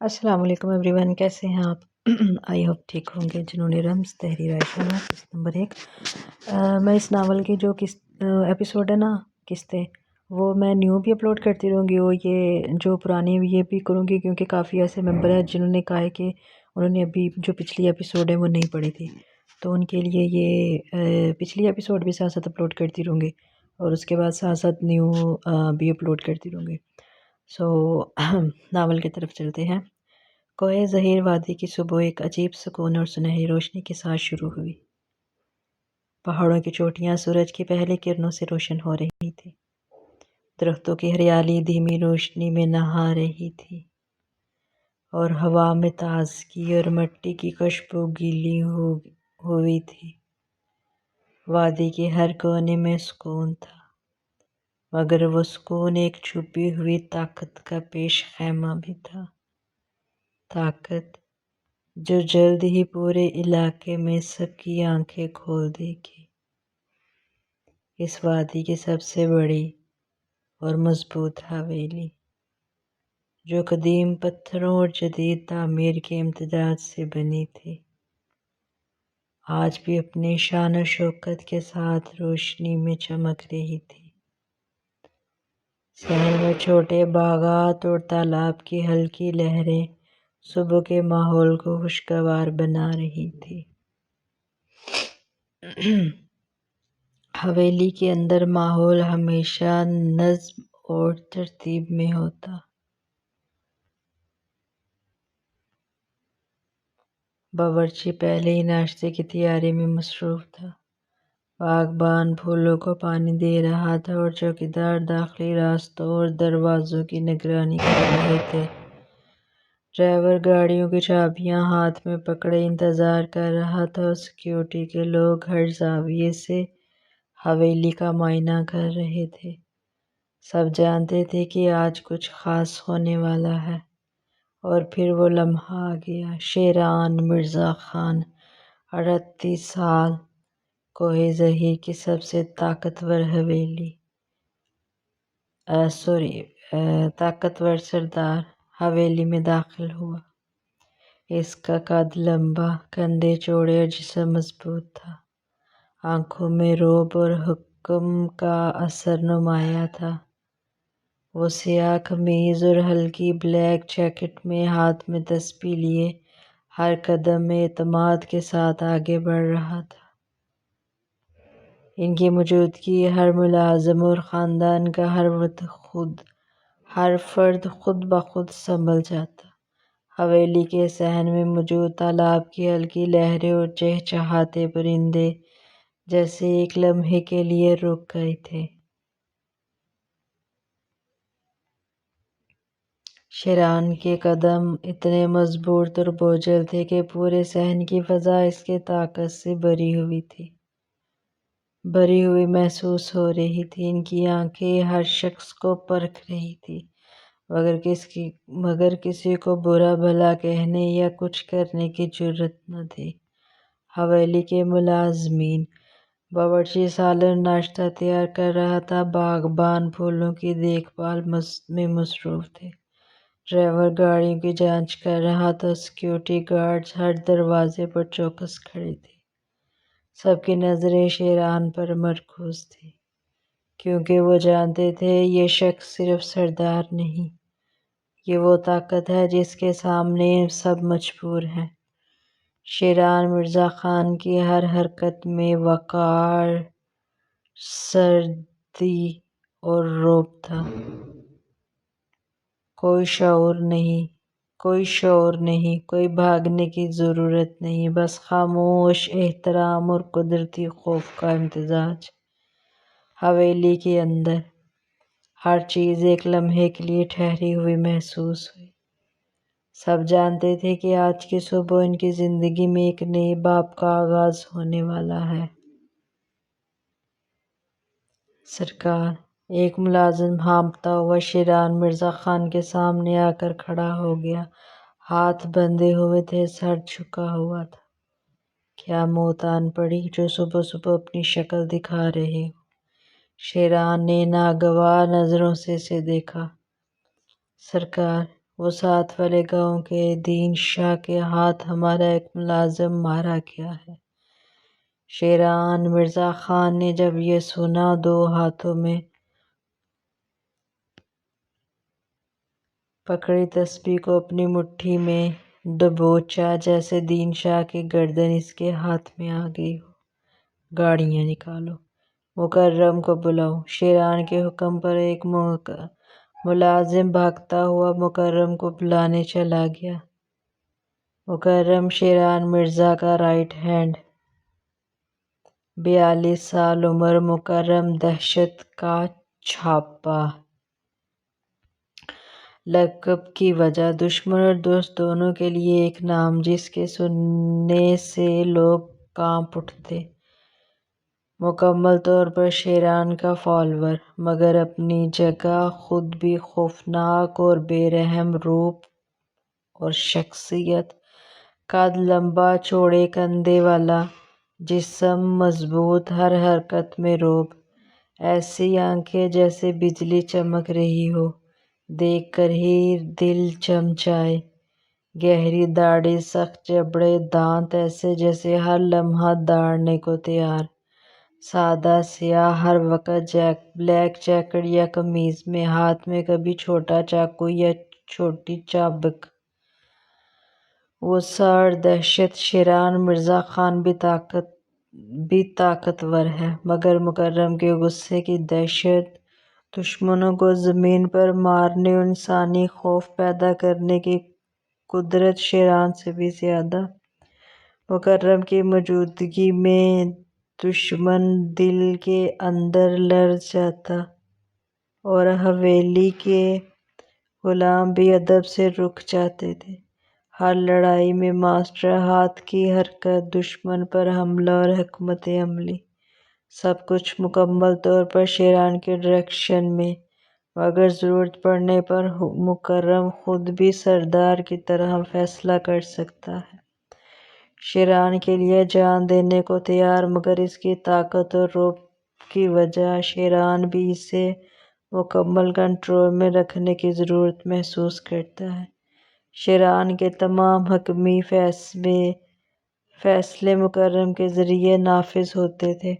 السلام علیکم every one, کیسے ہیں آپ؟ آئی ہوپ ٹھیک ہوں گے۔ جنون رمز تحریر عائشہ قسط نمبر 1۔ میں اس ناول کی جو ایپیسوڈ ہے نا، قسطیں، وہ میں نیو بھی اپلوڈ کرتی رہوں گی اور یہ جو پرانی یہ بھی کروں گی، کیونکہ کافی ایسے ممبر ہیں جنہوں نے کہا ہے کہ انہوں نے ابھی جو پچھلی ایپیسوڈ ہے وہ نہیں پڑھی تھی، تو ان کے لیے یہ پچھلی ایپیسوڈ بھی ساتھ ساتھ اپلوڈ کرتی رہوں گی اور اس کے بعد ساتھ ساتھ نیو بھی اپلوڈ کرتی رہوں گی۔ سو ناول کی طرف چلتے ہیں۔ کوہ ظہیر وادی کی صبح ایک عجیب سکون اور سنہری روشنی کے ساتھ شروع ہوئی۔ پہاڑوں کی چوٹیاں سورج کی پہلی کرنوں سے روشن ہو رہی تھی، درختوں کی ہریالی دھیمی روشنی میں نہا رہی تھی اور ہوا میں تازگی اور مٹی کی خوشبو گیلی ہوئی تھی۔ وادی کے ہر کونے میں سکون تھا، مگر وہ سکون ایک چھپی ہوئی طاقت کا پیش خیمہ بھی تھا، طاقت جو جلد ہی پورے علاقے میں سب کی آنکھیں کھول دے گی۔ اس وادی کی سب سے بڑی اور مضبوط حویلی، جو قدیم پتھروں اور جدید تعمیر کے امتزاج سے بنی تھی، آج بھی اپنی شان و شوکت کے ساتھ روشنی میں چمک رہی تھی۔ شہر میں چھوٹے باغات اور تالاب کی ہلکی لہریں صبح کے ماحول کو خوشگوار بنا رہی تھی۔ حویلی کے اندر ماحول ہمیشہ نظم اور ترتیب میں ہوتا۔ باورچی پہلے ہی ناشتے کی تیاری میں مصروف تھا، باغبان پھولوں کو پانی دے رہا تھا اور چوکیدار داخلی راستوں اور دروازوں کی نگرانی کر رہے تھے۔ ڈرائیور گاڑیوں کی چابیاں ہاتھ میں پکڑے انتظار کر رہا تھا اور سیکیورٹی کے لوگ ہر زاویے سے حویلی کا معائنہ کر رہے تھے۔ سب جانتے تھے کہ آج کچھ خاص ہونے والا ہے، اور پھر وہ لمحہ آ گیا۔ شیران مرزا خان، 38 سال، کوہ ظہیر کی سب سے طاقتور طاقتور سردار حویلی میں داخل ہوا۔ اس کا قد لمبا، کندھے چوڑے اور جسم مضبوط تھا۔ آنکھوں میں رعب اور حکم کا اثر نمایاں تھا۔ وہ سیاہ قمیض اور ہلکی بلیک جیکٹ میں ہاتھ میں تسبیح لیے ہر قدم میں اعتماد کے ساتھ آگے بڑھ رہا تھا۔ ان کی موجودگی ہر ملازم اور خاندان کا ہر فرد خود بخود سنبھل جاتا۔ حویلی کے صحن میں موجود تالاب کی ہلکی لہریں اور چہچہاتے پرندے جیسے ایک لمحے کے لیے رک گئے تھے۔ شیران کے قدم اتنے مضبوط اور بوجھل تھے کہ پورے صحن کی فضا اس کے طاقت سے بھری ہوئی محسوس ہو رہی تھی۔ ان کی آنکھیں ہر شخص کو پرکھ رہی تھی، مگر کسی کو برا بھلا کہنے یا کچھ کرنے کی جرات نہ تھی۔ حویلی کے ملازمین، باورچی سالن ناشتہ تیار کر رہا تھا، باغبان پھولوں کی دیکھ بھال میں مصروف تھے، ڈرائیور گاڑیوں کی جانچ کر رہا تھا، سیکیورٹی گارڈز ہر دروازے پر چوکس کھڑے تھے۔ سب کی نظریں شیران پر مرکوز تھیں، کیونکہ وہ جانتے تھے یہ شخص صرف سردار نہیں، یہ وہ طاقت ہے جس کے سامنے سب مجبور ہیں۔ شیران مرزا خان کی ہر حرکت میں وقار، سردی اور رعب تھا۔ کوئی شعور نہیں، کوئی بھاگنے کی ضرورت نہیں، بس خاموش احترام اور قدرتی خوف کا امتزاج۔ حویلی کے اندر ہر چیز ایک لمحے کے لیے ٹھہری ہوئی محسوس ہوئی۔ سب جانتے تھے کہ آج کی صبح ان کی زندگی میں ایک نئے باب کا آغاز ہونے والا ہے۔ سرکار، ایک ملازم ہانپتا ہوا شیران مرزا خان کے سامنے آ کر کھڑا ہو گیا۔ ہاتھ بندھے ہوئے تھے، سر جھکا ہوا تھا۔ کیا موت آن پڑی جو صبح صبح اپنی شکل دکھا رہے ہو؟ شیران نے ناگوار نظروں سے اسے دیکھا۔ سرکار، وہ ساتھ والے گاؤں کے دین شاہ کے ہاتھ ہمارا ایک ملازم مارا گیا ہے۔ شیران مرزا خان نے جب یہ سنا دو ہاتھوں میں پکڑی تسبیح کو اپنی مٹھی میں دبوچا جیسے دین شاہ کی گردن اس کے ہاتھ میں آ گئی ہو۔ گاڑیاں نکالو، مکرم کو بلاؤ۔ شیران کے حکم پر ایک ملازم بھاگتا ہوا مکرم کو بلانے چلا گیا۔ مکرم شیران مرزا کا رائٹ ہینڈ، 42 سال عمر۔ مکرم دہشت کا چھاپا۔ لقب کی وجہ، دشمن اور دوست دونوں کے لیے ایک نام جس کے سننے سے لوگ کانپ اٹھتے۔ مکمل طور پر شیران کا فالوور، مگر اپنی جگہ خود بھی خوفناک اور بے رحم روپ اور شخصیت۔ قد لمبا، چوڑے کندھے والا جسم، مضبوط، ہر حرکت میں رعب۔ ایسی آنکھیں جیسے بجلی چمک رہی ہو، دیکھ کر ہی دل جم جائے۔ گہری داڑھی، سخت جبڑے، دانت ایسے جیسے ہر لمحہ داڑنے کو تیار۔ سادہ سیاہ، ہر وقت بلیک جیکٹ یا قمیض میں، ہاتھ میں کبھی چھوٹا چاقو یا چھوٹی چابک۔ وہ سر دہشت۔ شیران مرزا خان بھی طاقتور ہے، مگر مکرم کے غصے کی دہشت، دشمنوں کو زمین پر مارنے اور انسانی خوف پیدا کرنے کی قدرت شیران سے بھی زیادہ۔ مکرم کی موجودگی میں دشمن دل کے اندر لرز جاتا اور حویلی کے غلام بھی ادب سے رک جاتے تھے۔ ہر لڑائی میں ماسٹر ہاتھ کی حرکت، دشمن پر حملہ اور حکمت عملی، سب کچھ مکمل طور پر شیران کے ڈائریکشن میں، مگر ضرورت پڑنے پر مکرم خود بھی سردار کی طرح فیصلہ کر سکتا ہے۔ شیران کے لیے جان دینے کو تیار، مگر اس کی طاقت اور رعب کی وجہ شیران بھی اسے مکمل کنٹرول میں رکھنے کی ضرورت محسوس کرتا ہے۔ شیران کے تمام حتمی فیصلے مکرم کے ذریعے نافذ ہوتے تھے۔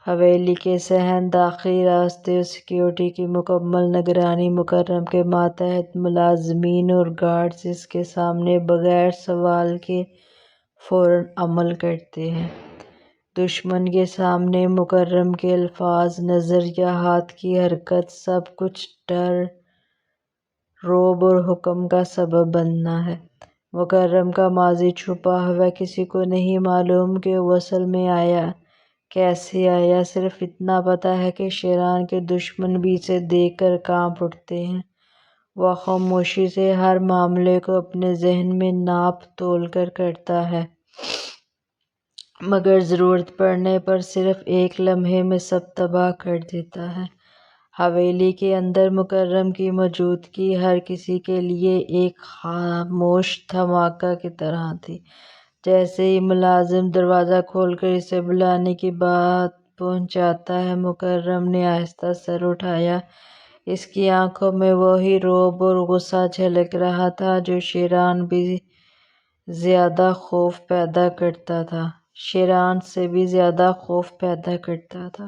حویلی کے صحن، داخلی راستے اور سیکورٹی کی مکمل نگرانی مکرم کے ماتحت ملازمین اور گارڈز اس کے سامنے بغیر سوال کے فوراً عمل کرتے ہیں۔ دشمن کے سامنے مکرم کے الفاظ، نظر یا ہاتھ کی حرکت، سب کچھ ڈر، رعب اور حکم کا سبب بننا ہے۔ مکرم کا ماضی چھپا ہوا ہے، کسی کو نہیں معلوم کہ وہ اصل میں آیا، کیسے آیا۔ صرف اتنا پتہ ہے کہ شیران کے دشمن بھی اسے دیکھ کر کانپ اٹھتے ہیں۔ وہ خاموشی سے ہر معاملے کو اپنے ذہن میں ناپ تول کر کرتا ہے، مگر ضرورت پڑنے پر صرف ایک لمحے میں سب تباہ کر دیتا ہے۔ حویلی کے اندر مکرم کی موجودگی ہر کسی کے لیے ایک خاموش دھماکہ کی طرح تھی۔ جیسے ہی ملازم دروازہ کھول کر اسے بلانے کی بات پہنچاتا ہے، مکرم نے آہستہ سر اٹھایا۔ اس کی آنکھوں میں وہی رعب اور غصہ جھلک رہا تھا جو شیران بھی زیادہ خوف پیدا کرتا تھا، شیران سے بھی زیادہ خوف پیدا کرتا تھا۔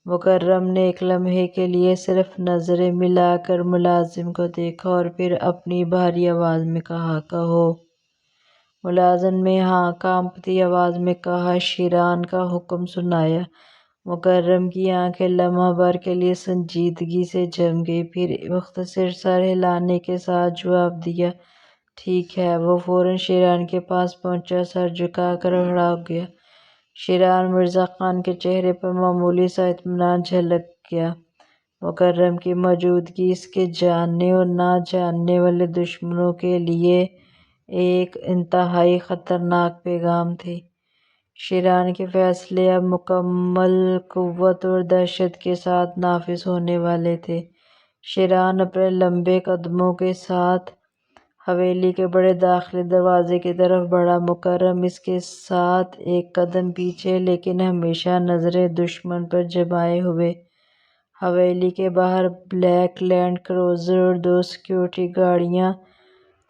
مکرم نے ایک لمحے کے لیے صرف نظریں ملا کر ملازم کو دیکھا اور پھر اپنی بھاری آواز میں کہا، کہو۔ ملازم نے ہاں کانپتی آواز میں کہا۔ شیران کا حکم سنایا۔ مکرم کی آنکھیں لمحہ بھر کے لیے سنجیدگی سے جم گئیں، پھر مختصر سر ہلانے کے ساتھ جواب دیا، ٹھیک ہے۔ وہ فوراً شیران کے پاس پہنچا، سر جھکا کر کھڑا ہو گیا۔ شیران مرزا خان کے چہرے پر معمولی سا اطمینان جھلک گیا۔ مکرم کی موجودگی اس کے جاننے اور نہ جاننے والے دشمنوں کے لیے ایک انتہائی خطرناک پیغام تھی۔ شیران کے فیصلے اب مکمل قوت اور دہشت کے ساتھ نافذ ہونے والے تھے۔ شیران اپنے لمبے قدموں کے ساتھ حویلی کے بڑے داخلی دروازے کی طرف بڑھا، مکرم اس کے ساتھ ایک قدم پیچھے، لیکن ہمیشہ نظریں دشمن پر جمائے ہوئے۔ حویلی کے باہر بلیک لینڈ کروزر اور 2 سیکورٹی گاڑیاں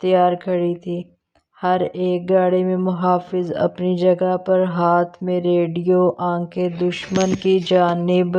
تیار کھڑی تھیں، ہر ایک گاڑی میں محافظ اپنی جگہ پر، ہاتھ میں ریڈیو، آنکھیں دشمن کی جانب